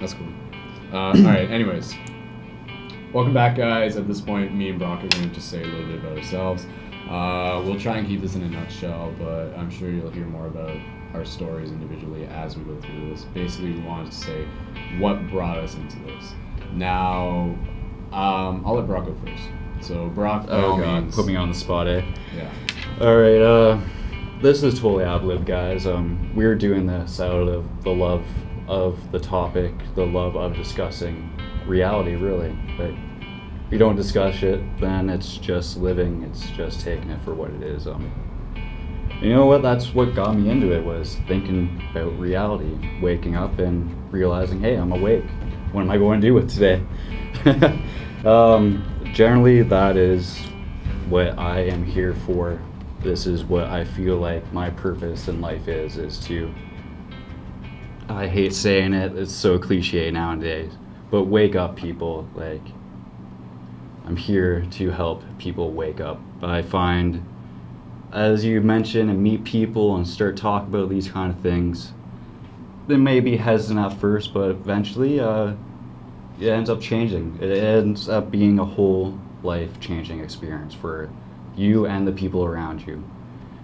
That's cool. All right. Anyways, welcome back, guys. At this point, me and Brock are going to just say a little bit about ourselves. We'll try and keep this in a nutshell, but I'm sure you'll hear more about our stories individually as we go through this. Basically, we wanted to say what brought us into this. Now, I'll let Brock go first. So, Brock, by all means, put me on the spot, eh? Yeah. All right, this is totally ad-lib, guys. We're doing this out of the love of the topic, the love of discussing reality, really. But if you don't discuss it, then it's just living, it's just taking it for what it is. You know what, that's what got me into it, was thinking about reality, waking up and realizing, hey, I'm awake. What am I going to do with today? Generally, that is what I am here for. This is what I feel like my purpose in life is to, I hate saying it, it's so cliche nowadays, but wake up people. Like, I'm here to help people wake up. I find, as you mention and meet people and start talking about these kind of things, they may be hesitant at first, but eventually it ends up changing. It ends up being a whole life-changing experience for you and the people around you.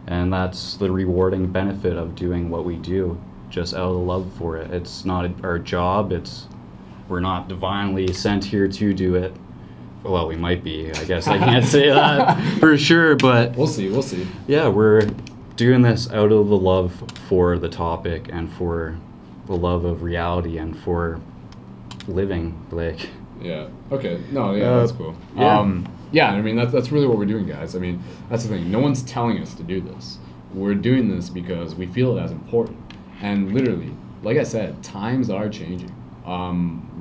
And that's the rewarding benefit of doing what we do, just out of the love for it. It's not our job, we're not divinely sent here to do it. Well, we might be, I guess I can't say that for sure, but We'll see. yeah, we're doing this out of the love for the topic and for the love of reality and for living, like. Yeah. Okay. No. Yeah. That's cool. Yeah. Yeah. I mean, that's really what we're doing, guys. I mean, that's the thing. No one's telling us to do this. We're doing this because we feel it as important. And literally, like I said, times are changing.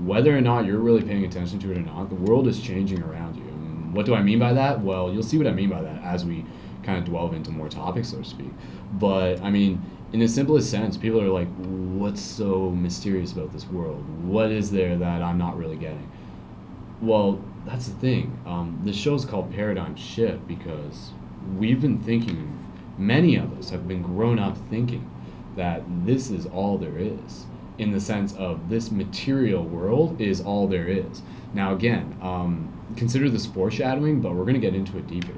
Whether or not you're really paying attention to it or not, the world is changing around you. And what do I mean by that? Well, you'll see what I mean by that as we kind of delve into more topics, so to speak. But I mean, in the simplest sense, people are like, what's so mysterious about this world? What is there that I'm not really getting? Well, that's the thing. The show's called Paradigm Shift because we've been thinking, many of us have been grown up thinking that this is all there is, in the sense of this material world is all there is. Now again, consider this foreshadowing, but we're going to get into it deeper.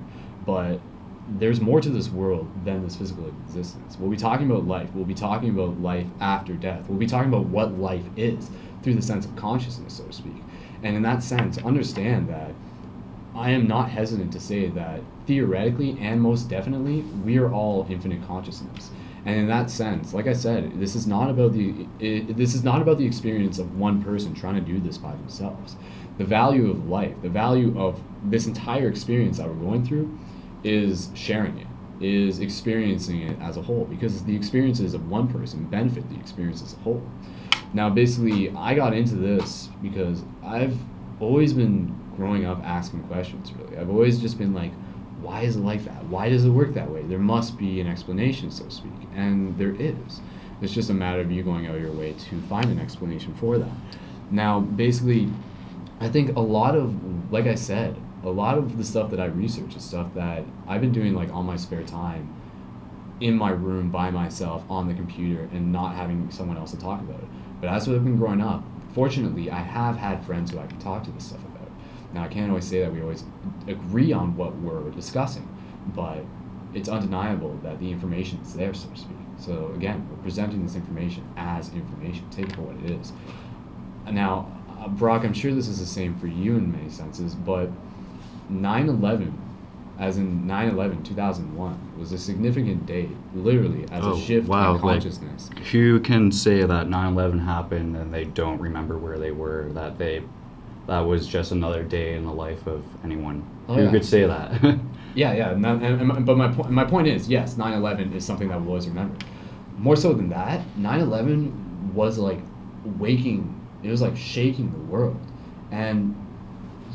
But there's more to this world than this physical existence. We'll be talking about life. We'll be talking about life after death. We'll be talking about what life is through the sense of consciousness, so to speak. And in that sense, understand that I am not hesitant to say that theoretically and most definitely, we are all infinite consciousness. And in that sense, like I said, this is not about the experience of one person trying to do this by themselves. The value of life, the value of this entire experience that we're going through, is sharing it, is experiencing it as a whole, because the experiences of one person benefit the experience as a whole. Now, basically, I got into this because I've always been growing up asking questions, really. I've always just been like, why is it like that? Why does it work that way? There must be an explanation, so to speak. And there is. It's just a matter of you going out of your way to find an explanation for that. Now, basically, I think a lot of, like I said, a lot of the stuff that I research is stuff that I've been doing like on my spare time, in my room by myself on the computer and not having someone else to talk about it. But as I've been growing up, fortunately, I have had friends who I can talk to this stuff about. Now, I can't always say that we always agree on what we're discussing, but it's undeniable that the information is there, so to speak. So again, we're presenting this information as information. Take it for what it is. Now, Brock, I'm sure this is the same for you in many senses, but 9/11, as in 9/11, 2001, was a significant date, literally, as a shift in consciousness. Like, who can say that 9/11 happened and they don't remember where they were, that was just another day in the life of anyone? Who could say that? But my point is, yes, 9/11 is something that was remembered. More so than that, 9/11 was like waking, it was like shaking the world. And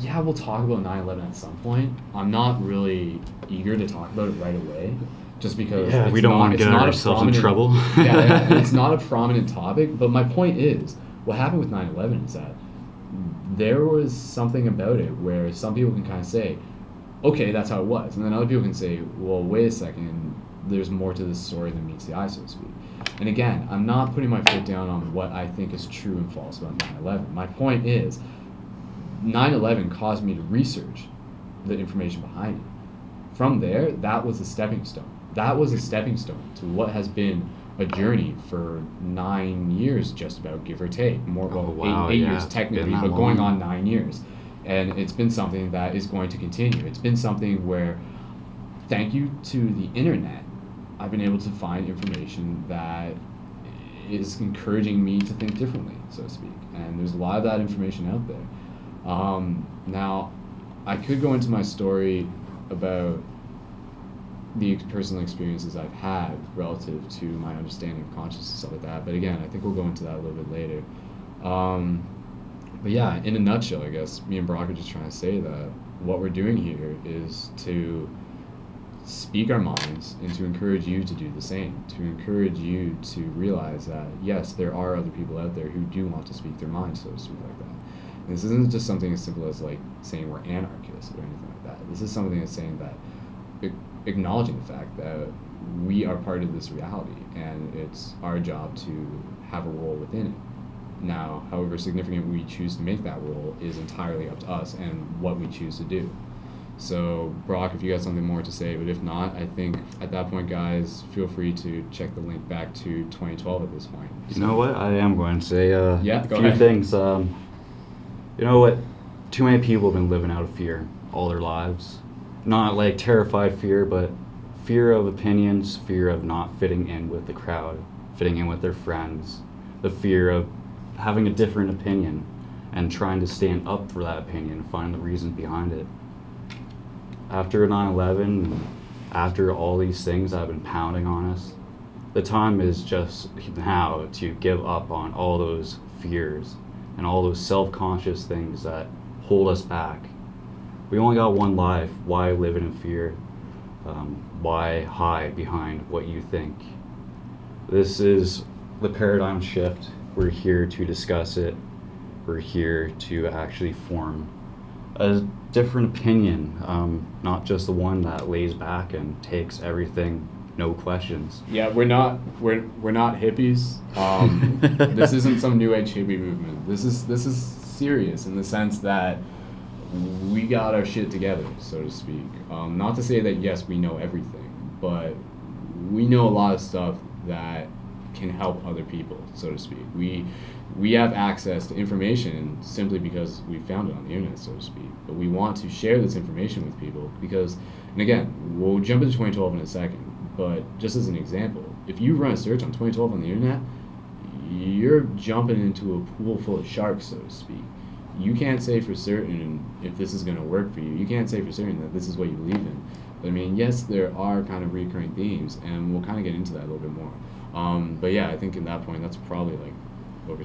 yeah, we'll talk about 9/11 at some point. I'm not really eager to talk about it right away, just because we don't want to get ourselves in trouble. It's not a prominent topic. But my point is, what happened with 9/11 is that there was something about it where some people can kind of say, okay, that's how it was. And then other people can say, well, wait a second, there's more to this story than meets the eye, so to speak. And again, I'm not putting my foot down on what I think is true and false about 9/11. My point is, 9/11 caused me to research the information behind it. From there, that was a stepping stone. That was a stepping stone to what has been a journey for 9 years, just about, give or take. More, well, wow, eight yeah, years it's technically, been that but going long. on 9 years. And it's been something that is going to continue. It's been something where, thank you to the internet, I've been able to find information that is encouraging me to think differently, so to speak. And there's a lot of that information out there. Now, I could go into my story about the personal experiences I've had relative to my understanding of consciousness and stuff like that. But again, I think we'll go into that a little bit later. But yeah, in a nutshell, I guess me and Brock are just trying to say that what we're doing here is to speak our minds and to encourage you to do the same, to encourage you to realize that yes, there are other people out there who do want to speak their minds, so to speak, like that. And this isn't just something as simple as like saying we're anarchists or anything like that. This is something that's saying that acknowledging the fact that we are part of this reality and it's our job to have a role within it. Now, however significant we choose to make that role is entirely up to us and what we choose to do. So, Brock, if you got something more to say, but if not, I think at that point, guys, feel free to check the link back to 2012 at this point. You know what? I am going to say a go few ahead. things. You know what? Too many people have been living out of fear all their lives. Not like terrified fear, but fear of opinions, fear of not fitting in with the crowd, fitting in with their friends, the fear of having a different opinion and trying to stand up for that opinion, find the reason behind it. After 9/11, after all these things that have been pounding on us, the time is just now to give up on all those fears and all those self-conscious things that hold us back. We only got one life. Why live in fear? Why hide behind what you think? This is the paradigm shift. We're here to discuss it. We're here to actually form a different opinion, not just the one that lays back and takes everything, no questions. Yeah, we're not hippies. This isn't some new age hippie movement. This is serious in the sense that we got our shit together, so to speak. Not to say that yes, we know everything, but we know a lot of stuff that can help other people, so to speak. We have access to information simply because we found it on the internet, so to speak. But we want to share this information with people because, and again, we'll jump into 2012 in a second, but just as an example, if you run a search on 2012 on the internet, you're jumping into a pool full of sharks, so to speak. You can't say for certain if this is going to work for you. You can't say for certain that this is what you believe in. But I mean, yes, there are kind of recurring themes, and we'll kind of get into that a little bit more. But yeah, I think in that point, that's probably like over.